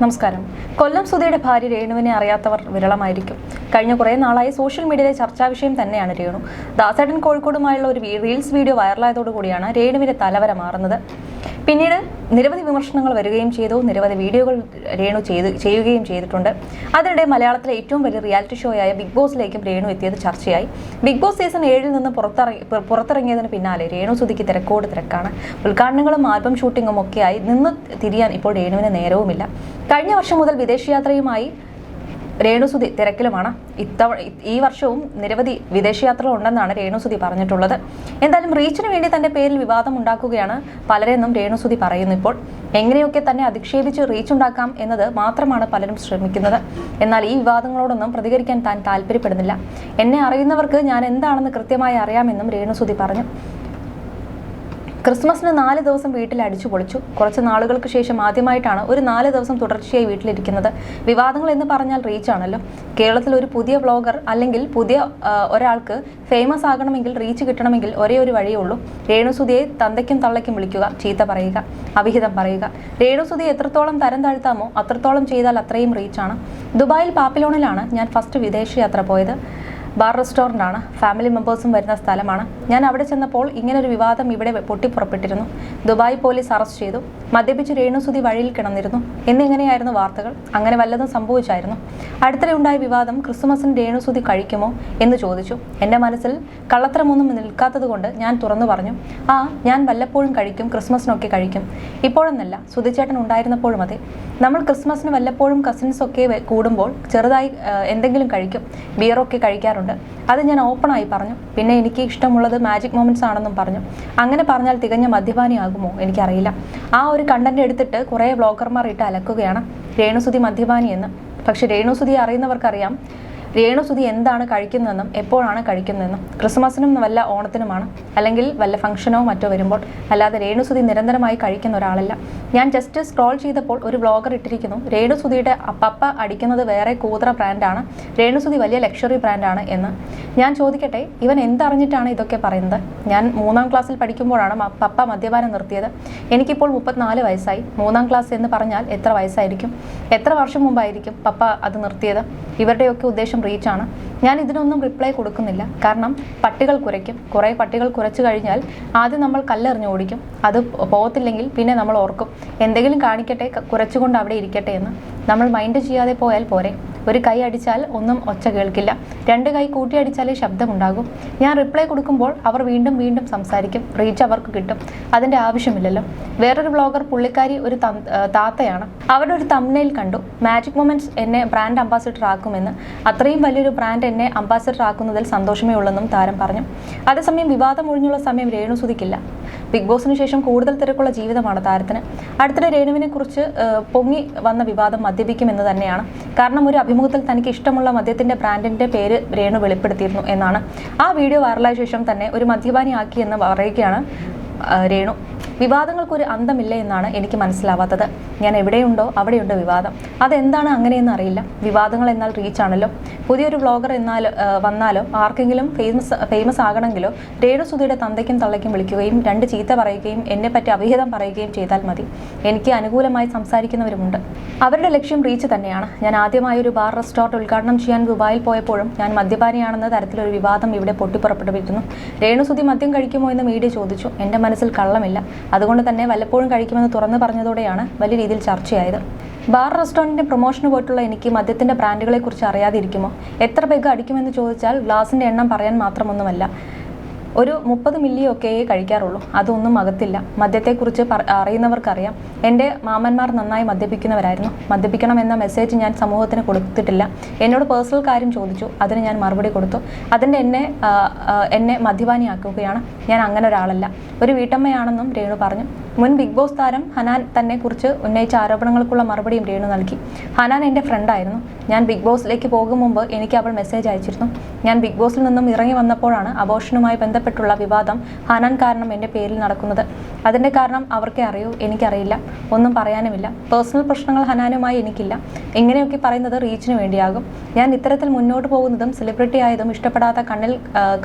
നമസ്കാരം. കൊല്ലം സുധിയുടെ ഭാര്യ രേണുവിനെ അറിയാത്തവർ വിരളമായിരിക്കും. കഴിഞ്ഞ കുറേ നാളായി സോഷ്യൽ മീഡിയയിലെ ചർച്ചാ വിഷയം തന്നെയാണ് രേണു. ദാസേട്ടൻ കോഴിക്കോടുമായുള്ള ഒരു റീൽസ് വീഡിയോ വൈറലായതോടുകൂടിയാണ് രേണുവിന്റെ തലവര മാറുന്നത്. പിന്നീട് നിരവധി വിമർശനങ്ങൾ വരികയും ചെയ്തു, നിരവധി വീഡിയോകൾ രേണു ചെയ്യുകയും ചെയ്തിട്ടുണ്ട്. അതിനിടെ മലയാളത്തിലെ ഏറ്റവും വലിയ റിയാലിറ്റി ഷോയായ ബിഗ് ബോസിലേക്കും രേണു എത്തിയത് ചർച്ചയായി. ബിഗ് ബോസ് സീസൺ 7 നിന്ന് പുറത്തിറങ്ങിയതിന് പിന്നാലെ രേണു സുധിക്ക് തിരക്കാണ്. ഉദ്ഘാടനങ്ങളും ആൽബം ഷൂട്ടിങ്ങും ഒക്കെയായി നിന്ന് തിരിയാൻ ഇപ്പോൾ രേണുവിന് നേരവുമില്ല. കഴിഞ്ഞ വർഷം മുതൽ വിദേശയാത്രയുമായി രേണു സുധി തിരക്കിലുമാണ്. ഈ വർഷവും നിരവധി വിദേശയാത്രകൾ ഉണ്ടെന്നാണ് രേണു സുധി പറഞ്ഞിട്ടുള്ളത്. എന്തായാലും റീച്ചിന് വേണ്ടി തന്റെ പേരിൽ വിവാദം ഉണ്ടാക്കുകയാണ് പലരെന്നും രേണു സുധി പറയുന്നു. ഇപ്പോൾ എങ്ങനെയൊക്കെ തന്നെ അധിക്ഷേപിച്ച് റീച്ച് ഉണ്ടാക്കാം എന്നത് മാത്രമാണ് പലരും ശ്രമിക്കുന്നത്. എന്നാൽ ഈ വിവാദങ്ങളോടൊന്നും പ്രതികരിക്കാൻ താൻ താല്പര്യപ്പെടുന്നില്ല. എന്നെ അറിയുന്നവർക്ക് ഞാൻ എന്താണെന്ന് കൃത്യമായി അറിയാമെന്നും രേണു സുധി പറഞ്ഞു. ക്രിസ്മസിന് 4 ദിവസം വീട്ടിൽ അടിച്ചു പൊളിച്ചു. കുറച്ച് നാളുകൾക്ക് ശേഷം ആദ്യമായിട്ടാണ് ഒരു 4 ദിവസം തുടർച്ചയായി വീട്ടിലിരിക്കുന്നത്. വിവാദങ്ങൾ എന്ന് പറഞ്ഞാൽ റീച്ച് ആണല്ലോ. കേരളത്തിൽ ഒരു പുതിയ വ്ളോഗർ അല്ലെങ്കിൽ പുതിയ ഒരാൾക്ക് ഫേമസ് ആകണമെങ്കിൽ, റീച്ച് കിട്ടണമെങ്കിൽ ഒരേ ഒരു വഴിയേ ഉള്ളൂ. രേണു സുധിയെ തന്തയ്ക്കും തള്ളയ്ക്കും വിളിക്കുക, ചീത്ത പറയുക, അവിഹിതം പറയുക. രേണു സുധിയെ എത്രത്തോളം തരം താഴ്ത്താമോ അത്രത്തോളം ചെയ്താൽ അത്രയും റീച്ചാണ്. ദുബായിൽ പാപ്പിലോണിലാണ് ഞാൻ ഫസ്റ്റ് വിദേശയാത്ര പോയത്. ബാർ റെസ്റ്റോറൻ്റ് ആണ്, ഫാമിലി മെമ്പേഴ്സും വരുന്ന സ്ഥലമാണ്. ഞാൻ അവിടെ ചെന്നപ്പോൾ ഇങ്ങനൊരു വിവാദം ഇവിടെ പൊട്ടിപ്പുറപ്പെട്ടിരുന്നു. ദുബായ് പോലീസ് അറസ്റ്റ് ചെയ്തു. മദ്യപിച്ച് രേണു സുധി വഴിയിൽ കിടന്നിരുന്നു എന്നിങ്ങനെയായിരുന്നു വാർത്തകൾ. അങ്ങനെ വല്ലതും സംഭവിച്ചായിരുന്നു. അടുത്തിടെ ഉണ്ടായ വിവാദം ക്രിസ്മസിന് രേണു സുധി കഴിക്കുമോ എന്ന് ചോദിച്ചു. എൻ്റെ മനസ്സിൽ കള്ളത്തരമൊന്നും നിൽക്കാത്തത് കൊണ്ട് ഞാൻ തുറന്നു പറഞ്ഞു, ഞാൻ വല്ലപ്പോഴും കഴിക്കും, ക്രിസ്മസിനൊക്കെ കഴിക്കും. ഇപ്പോഴെന്നല്ല, സുധിച്ചേട്ടൻ ഉണ്ടായിരുന്നപ്പോഴും അതെ. നമ്മൾ ക്രിസ്മസിന് വല്ലപ്പോഴും കസിൻസൊക്കെ കൂടുമ്പോൾ ചെറുതായി എന്തെങ്കിലും കഴിക്കും, ബിയറൊക്കെ കഴിക്കാറുണ്ട്. അത് ഞാൻ ഓപ്പണായി പറഞ്ഞു. പിന്നെ എനിക്ക് ഇഷ്ടമുള്ളത് മാജിക് മൊമെന്റ്സ് ആണെന്നും പറഞ്ഞു. അങ്ങനെ പറഞ്ഞാൽ തികഞ്ഞ മദ്യപാനിയാകുമോ എനിക്കറിയില്ല. ആ ഒരു കണ്ടന്റ് എടുത്തിട്ട് കുറേ വ്ളോഗർമാർ ഇട്ട് അലക്കുകയാണ് രേണു സുധി മദ്യപാനി എന്ന്. പക്ഷെ രേണു സുധിയെ അറിയുന്നവർക്കറിയാം രേണു സുധി എന്താണ് കഴിക്കുന്നതെന്നും എപ്പോഴാണ് കഴിക്കുന്നതെന്നും. ക്രിസ്മസിനും വല്ല ഓണത്തിനുമാണ്, അല്ലെങ്കിൽ വല്ല ഫംഗ്ഷനോ മറ്റോ വരുമ്പോൾ. അല്ലാതെ രേണു സുധി നിരന്തരമായി കഴിക്കുന്ന ഒരാളല്ല. ഞാൻ ജസ്റ്റ് സ്ക്രോൾ ചെയ്തപ്പോൾ ഒരു വ്ളോഗർ ഇട്ടിരിക്കുന്നു, രേണു സുധിയുടെ പപ്പ അടിക്കുന്നത് വേറെ കൂതറ ബ്രാൻഡാണ്, രേണു സുധി വലിയ ലക്ഷറി ബ്രാൻഡാണ് എന്ന്. ഞാൻ ചോദിക്കട്ടെ, ഇവൻ എന്തറിഞ്ഞിട്ടാണ് ഇതൊക്കെ പറയുന്നത്? ഞാൻ 3ാം ക്ലാസ്സിൽ പഠിക്കുമ്പോഴാണ് പപ്പ മദ്യപാനം നിർത്തിയത്. എനിക്കിപ്പോൾ 34 വയസ്സായി. 3ാം ക്ലാസ് എന്ന് പറഞ്ഞാൽ എത്ര വയസ്സായിരിക്കും? എത്ര വർഷം മുമ്പായിരിക്കും പപ്പ അത് നിർത്തിയത്? ഇവരുടെയൊക്കെ ഉദ്ദേശം റീച്ചാണ്. ഞാൻ ഇതിനൊന്നും റിപ്ലൈ കൊടുക്കുന്നില്ല. കാരണം പട്ടികൾ കുരയ്ക്കും. കുറേ പട്ടികൾ കുരച്ചു കഴിഞ്ഞാൽ ആദ്യം നമ്മൾ കല്ലെറിഞ്ഞ് ഓടിക്കും. അത് പോകത്തില്ലെങ്കിൽ പിന്നെ നമ്മൾ ഓർക്കും, എന്തെങ്കിലും കാണിക്കട്ടെ, കുരച്ചുകൊണ്ട് അവിടെ ഇരിക്കട്ടെ എന്ന്. നമ്മൾ മൈൻഡ് ചെയ്യാതെ പോയാൽ പോരെ. ഒരു കൈ അടിച്ചാൽ ഒന്നും ഒച്ച കേൾക്കില്ല, 2 കൈ കൂട്ടിയടിച്ചാലേ ശബ്ദമുണ്ടാകും. ഞാൻ റിപ്ലൈ കൊടുക്കുമ്പോൾ അവർ വീണ്ടും വീണ്ടും സംസാരിക്കും. റീച്ച് അവർക്ക് കിട്ടും. അതിൻ്റെ ആവശ്യമില്ലല്ലോ. വേറൊരു വ്ളോഗർ, പുള്ളിക്കാരി ഒരു താത്തയാണ്. അവരുടെ ഒരു തംബ്നെയിൽ കണ്ടു, മാജിക് മൊമെന്റ്സ് എന്നെ ബ്രാൻഡ് അംബാസിഡർ ആക്കുമെന്ന്. അത്രയും വലിയൊരു ബ്രാൻഡ് എന്നെ അംബാസിഡർ ആക്കുന്നതിൽ സന്തോഷമേ ഉള്ളെന്നും താരം പറഞ്ഞു. അതേസമയം വിവാദം ഒഴിഞ്ഞുള്ള സമയം രേണു സുധിക്കില്ല. ബിഗ് ബോസിന് ശേഷം കൂടുതൽ തിരക്കുള്ള ജീവിതമാണ് താരത്തിന്. അടുത്തിടെ രേണുവിനെ കുറിച്ച് പൊങ്ങി വന്ന വിവാദം മദ്യപിക്കുമെന്ന് തന്നെയാണ്. കാരണം ഒരു അഭിമുഖത്തിൽ തനിക്ക് ഇഷ്ടമുള്ള മദ്യത്തിന്റെ ബ്രാൻഡിന്റെ പേര് രേണു വെളിപ്പെടുത്തിയിരുന്നു എന്നാണ്. ആ വീഡിയോ വൈറലായ ശേഷം തന്നെ ഒരു മദ്യപാനിയാക്കി എന്ന് പറയുകയാണ് രേണു. വിവാദങ്ങൾക്കൊരു അന്തമില്ല എന്നാണ് എനിക്ക് മനസ്സിലാവാത്തത്. ഞാൻ എവിടെയുണ്ടോ അവിടെയുണ്ട് വിവാദം. അതെന്താണ് അങ്ങനെയെന്ന് അറിയില്ല. വിവാദങ്ങൾ എന്നാൽ റീച്ചാണല്ലോ. പുതിയൊരു വ്ളോഗർ വന്നാലോ ആർക്കെങ്കിലും ഫേമസ് ആകണമെങ്കിലോ രേണു സുധിയുടെ തന്തയ്ക്കും തള്ളയ്ക്കും വിളിക്കുകയും 2 ചീത്ത പറയുകയും എന്നെപ്പറ്റി അവിഹിതം പറയുകയും ചെയ്താൽ മതി. എനിക്ക് അനുകൂലമായി സംസാരിക്കുന്നവരുമുണ്ട്. അവരുടെ ലക്ഷ്യം റീച്ച് തന്നെയാണ്. ഞാൻ ആദ്യമായി ഒരു ബാർ റെസ്റ്റോറൻറ്റ് ഉദ്ഘാടനം ചെയ്യാൻ ദുബായിൽ പോയപ്പോഴും ഞാൻ മദ്യപാനിയാണെന്ന തരത്തിലൊരു വിവാദം ഇവിടെ പൊട്ടിപ്പുറപ്പെട്ടിരുന്നു. രേണു സുധി മദ്യം കഴിക്കുമോ എന്ന് മീഡിയ ചോദിച്ചു. എൻ്റെ മനസ്സിൽ കള്ളമില്ല. അതുകൊണ്ട് തന്നെ വല്ലപ്പോഴും കഴിക്കുമെന്ന് തുറന്നു പറഞ്ഞതോടെയാണ് വലിയ രീതിയിൽ ചർച്ചയായത്. ബാർ റെസ്റ്റോറൻറ്റിൻ്റെ പ്രൊമോഷന് പോയിട്ടുള്ള എനിക്ക് മദ്യത്തിൻ്റെ ബ്രാൻഡുകളെ കുറിച്ച് അറിയാതിരിക്കുമോ? എത്ര പെഗ് അടിക്കുമെന്ന് ചോദിച്ചാൽ ഗ്ലാസിൻ്റെ എണ്ണം പറയാൻ മാത്രമൊന്നുമല്ല. ഒരു 30 മില്ലിയൊക്കെയേ കഴിക്കാറുള്ളൂ. അതൊന്നും അകത്തില്ല. മദ്യത്തെക്കുറിച്ച് അറിയുന്നവർക്കറിയാം. എൻ്റെ മാമന്മാർ നന്നായി മദ്യപിക്കുന്നവരായിരുന്നു. മദ്യപിക്കണമെന്ന മെസ്സേജ് ഞാൻ സമൂഹത്തിന് കൊടുത്തിട്ടില്ല. എന്നോട് പേഴ്സണൽ കാര്യം ചോദിച്ചു, അതിന് ഞാൻ മറുപടി കൊടുത്തു. അതിൻ്റെ എന്നെ മദ്യപാനിയാക്കുകയാണ്. ഞാൻ അങ്ങനെ ഒരാളല്ല. ഒരു വീട്ടമ്മയാണെന്നും രേണു പറഞ്ഞു. മുൻ ബിഗ് ബോസ് താരം ഹനാൻ തന്നെ കുറിച്ച് ഉന്നയിച്ച ആരോപണങ്ങൾക്കുള്ള മറുപടിയും രേണു നൽകി. ഹനാൻ എൻ്റെ ഫ്രണ്ടായിരുന്നു. ഞാൻ ബിഗ് ബോസിലേക്ക് പോകും മുമ്പ് എനിക്ക് അവൾ മെസ്സേജ് അയച്ചിരുന്നു. ഞാൻ ബിഗ് ബോസിൽ നിന്നും ഇറങ്ങി വന്നപ്പോഴാണ് അബോർഷനുമായി ബന്ധപ്പെട്ടുള്ള വിവാദം ഹനാൻ കാരണം എൻ്റെ പേരിൽ നടക്കുന്നത്. അതിൻ്റെ കാരണം അവർക്കേ അറിയൂ, എനിക്കറിയില്ല, ഒന്നും പറയാനുമില്ല. പേഴ്സണൽ പ്രശ്നങ്ങൾ ഹനാനുമായി എനിക്കില്ല. ഇങ്ങനെയൊക്കെ പറയുന്നത് റീച്ചിന് വേണ്ടിയാകും. ഞാൻ ഇത്തരത്തിൽ മുന്നോട്ട് പോകുന്നതും സെലിബ്രിറ്റി ആയതും ഇഷ്ടപ്പെടാത്ത കണ്ണിൽ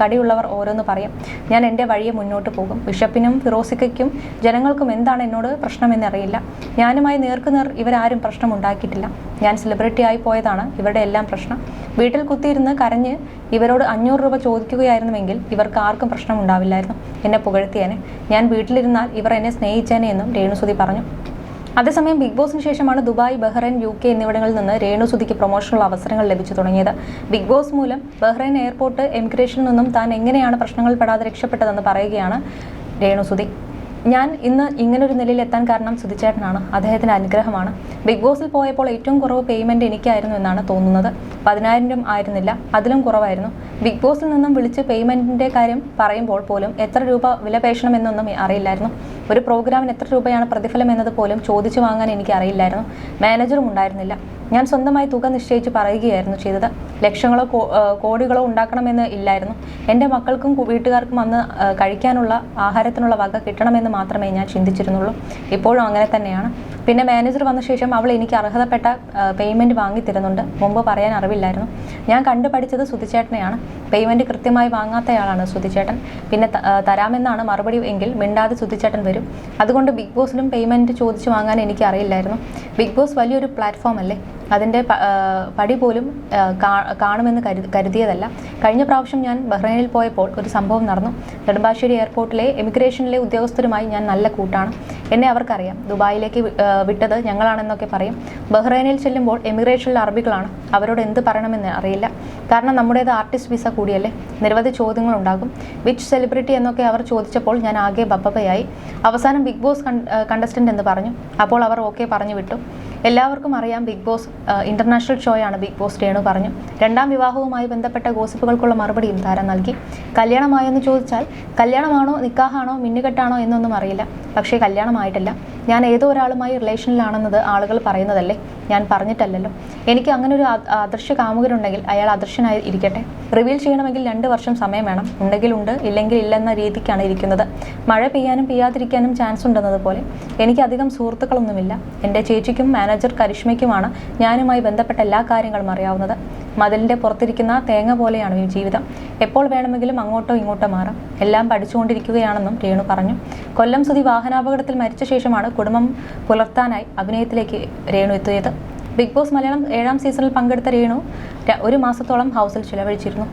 കടിയുള്ളവർ ഓരോന്ന് പറയും. ഞാൻ എൻ്റെ വഴിയെ മുന്നോട്ട് പോകും. ബിഷപ്പിനും ഫിറോസിക്കും ജനങ്ങൾക്കും എന്താണ് എന്നോട് പ്രശ്നമെന്നറിയില്ല. ഞാനുമായി നേർക്കുനേർ ഇവരാരും പ്രശ്നമുണ്ടാക്കിയിട്ടില്ല. ഞാൻ സെലിബ്രിറ്റി ആയി പോയതാണ് ഇവരുടെ എല്ലാം പ്രശ്നം. വീട്ടിൽ കുത്തിയിരുന്ന് കരഞ്ഞ് ഇവരോട് 500 രൂപ ചോദിക്കുകയായിരുന്നുവെങ്കിൽ ഇവർക്ക് ആർക്കും പ്രശ്നമുണ്ടാവില്ലായിരുന്നു. എന്നെ പുകഴ്ത്തിയേനെ. ഞാൻ വീട്ടിലിരുന്നാൽ ഇവർ എന്നെ സ്നേഹിച്ചേനെ എന്നും രേണുസുതി പറഞ്ഞു. അതേസമയം ബിഗ് ബോസിന് ശേഷമാണ് ദുബായ്, ബഹ്റൈൻ, UK എന്നിവിടങ്ങളിൽ നിന്ന് രേണുസുതിക്ക് പ്രൊമോഷനുള്ള അവസരങ്ങൾ ലഭിച്ചു തുടങ്ങിയത്. ബിഗ് ബോസ് മൂലം ബഹ്റൈൻ എയർപോർട്ട് എമിഗ്രേഷനിൽ നിന്നും താൻ എങ്ങനെയാണ് പ്രശ്നങ്ങൾ പെടാതെ രക്ഷപ്പെട്ടതെന്ന് പറയുകയാണ് രേണുസുതി. ഞാൻ ഇന്ന് ഇങ്ങനൊരു നിലയിൽ എത്താൻ കാരണം സുധിച്ചേട്ടനാണ്, അദ്ദേഹത്തിൻ്റെ അനുഗ്രഹമാണ്. ബിഗ് ബോസിൽ പോയപ്പോൾ ഏറ്റവും കുറവ് പേയ്മെൻറ്റ് എനിക്കായിരുന്നു എന്നാണ് തോന്നുന്നത്. 10,000 ആയിരുന്നില്ല, അതിലും കുറവായിരുന്നു. ബിഗ് ബോസിൽ നിന്നും വിളിച്ച് പേയ്മെൻറ്റിൻ്റെ കാര്യം പറയുമ്പോൾ പോലും എത്ര രൂപ വില പേശണമെന്നൊന്നും അറിയില്ലായിരുന്നു. ഒരു പ്രോഗ്രാമിന് എത്ര രൂപയാണ് പ്രതിഫലം എന്നത് പോലും ചോദിച്ചു വാങ്ങാൻ എനിക്ക് അറിയില്ലായിരുന്നു. മാനേജറും ഉണ്ടായിരുന്നില്ല. ഞാൻ സ്വന്തമായി തുക നിശ്ചയിച്ച് പറയുകയായിരുന്നു ചെയ്തത്. ലക്ഷങ്ങളോ കോടികളോ ഉണ്ടാക്കണമെന്ന് ഇല്ലായിരുന്നു. എൻ്റെ മക്കൾക്കും വീട്ടുകാർക്കും അന്ന് കഴിക്കാനുള്ള ആഹാരത്തിനുള്ള വക കിട്ടണമെന്ന് മാത്രമേ ഞാൻ ചിന്തിച്ചിരുന്നുള്ളൂ. ഇപ്പോഴും അങ്ങനെ തന്നെയാണ്. പിന്നെ മാനേജർ വന്ന ശേഷം അവൾ എനിക്ക് അർഹതപ്പെട്ട പേയ്മെൻറ്റ് വാങ്ങിത്തരുന്നുണ്ട്. മുമ്പ് പറയാൻ അറിവില്ലായിരുന്നു. ഞാൻ കണ്ടുപഠിച്ചത് സുധിച്ചേട്ടനെയാണ്. പേയ്മെൻറ്റ് കൃത്യമായി വാങ്ങാത്തയാളാണ് സുധിച്ചേട്ടൻ. പിന്നെ തരാമെന്നാണ് മറുപടി എങ്കിൽ മിണ്ടാതെ സുധിച്ചേട്ടൻ വരും. അതുകൊണ്ട് ബിഗ് ബോസിലും പേയ്മെൻറ്റ് ചോദിച്ചു വാങ്ങാൻ എനിക്ക് അറിയില്ലായിരുന്നു. ബിഗ് ബോസ് വലിയൊരു പ്ലാറ്റ്ഫോം അല്ലേ, അതിൻ്റെ പടി പോലും കാണുമെന്ന് കരുതിയതല്ല. കഴിഞ്ഞ പ്രാവശ്യം ഞാൻ ബഹ്റൈനിൽ പോയപ്പോൾ ഒരു സംഭവം നടന്നു. നെടുമ്പാശ്ശേരി എയർപോർട്ടിലെ എമിഗ്രേഷനിലെ ഉദ്യോഗസ്ഥരുമായി ഞാൻ നല്ല കൂട്ടാണ്. എന്നെ അവർക്കറിയാം. ദുബായിലേക്ക് വിട്ടത് ഞങ്ങളാണെന്നൊക്കെ പറയും. ബഹ്റൈനിൽ ചെല്ലുമ്പോൾ എമിഗ്രേഷനിലെ അറബികളാണ്. അവരോട് എന്ത് പറയണമെന്ന് അറിയില്ല. കാരണം നമ്മുടേത് ആർട്ടിസ്റ്റ് വിസ കൂടിയല്ലേ. നിരവധി ചോദ്യങ്ങളുണ്ടാകും. വിച്ച് സെലിബ്രിറ്റി എന്നൊക്കെ അവർ ചോദിച്ചപ്പോൾ ഞാൻ ആകെ ബബ്ബയായി. അവസാനം ബിഗ് ബോസ് കണ്ടസ്റ്റൻ്റ് എന്ന് പറഞ്ഞു. അപ്പോൾ അവർ ഓക്കെ പറഞ്ഞു വിട്ടു. എല്ലാവർക്കും അറിയാം ബിഗ് ബോസ് ഇന്റർനാഷണൽ ഷോയാണ് ബിഗ് ബോസ്, രേണു പറഞ്ഞു. രണ്ടാം വിവാഹവുമായി ബന്ധപ്പെട്ട ഗോസിപ്പുകൾക്കുള്ള മറുപടിയും താരം നൽകി. കല്യാണമായെന്ന് ചോദിച്ചാൽ കല്യാണമാണോ നിക്കാഹാണോ മിന്നുകെട്ടാണോ എന്നൊന്നും അറിയില്ല. പക്ഷേ കല്യാണമായിട്ടില്ല. ഞാൻ ഏതോ ഒരാളുമായി റിലേഷനിലാണെന്നത് ആളുകൾ പറയുന്നതല്ലേ, ഞാൻ പറഞ്ഞിട്ടല്ലല്ലോ. എനിക്ക് അങ്ങനെ ഒരു അദൃശ്യ കാമുകനുണ്ടെങ്കിൽ അയാൾ അദൃശ്യനായി ഇരിക്കട്ടെ. റിവീൽ ചെയ്യണമെങ്കിൽ 2 വർഷം സമയം വേണം. ഉണ്ടെങ്കിൽ ഉണ്ട്, ഇല്ലെങ്കിൽ ഇല്ലെന്ന രീതിക്കാണ് ഇരിക്കുന്നത്. മഴ പെയ്യാനും പെയ്യാതിരിക്കാനും ചാൻസ് ഉണ്ടെന്നതുപോലെ എനിക്ക് അധികം സുഹൃത്തുക്കളൊന്നുമില്ല. എൻ്റെ ചേച്ചിക്കും മാനേജർ കരിഷ്മയ്ക്കുമാണ് ഞാനുമായി ബന്ധപ്പെട്ട എല്ലാ കാര്യങ്ങളും അറിയാവുന്നത്. മതിലിൻ്റെ പുറത്തിരിക്കുന്ന തേങ്ങ പോലെയാണ് ഈ ജീവിതം. എപ്പോൾ വേണമെങ്കിലും അങ്ങോട്ടോ ഇങ്ങോട്ടോ മാറാം. എല്ലാം പഠിച്ചുകൊണ്ടിരിക്കുകയാണെന്നും രേണു പറഞ്ഞു. കൊല്ലം സുധി വാഹനാപകടത്തിൽ മരിച്ച ശേഷമാണ് കുടുംബം പുലർത്താനായി അഭിനയത്തിലേക്ക് രേണു എത്തിയത്. ബിഗ് ബോസ് മലയാളം 7ാം സീസണിൽ പങ്കെടുത്ത രേണു 1 മാസത്തോളം ഹൗസിൽ ചിലവഴിച്ചിരുന്നു.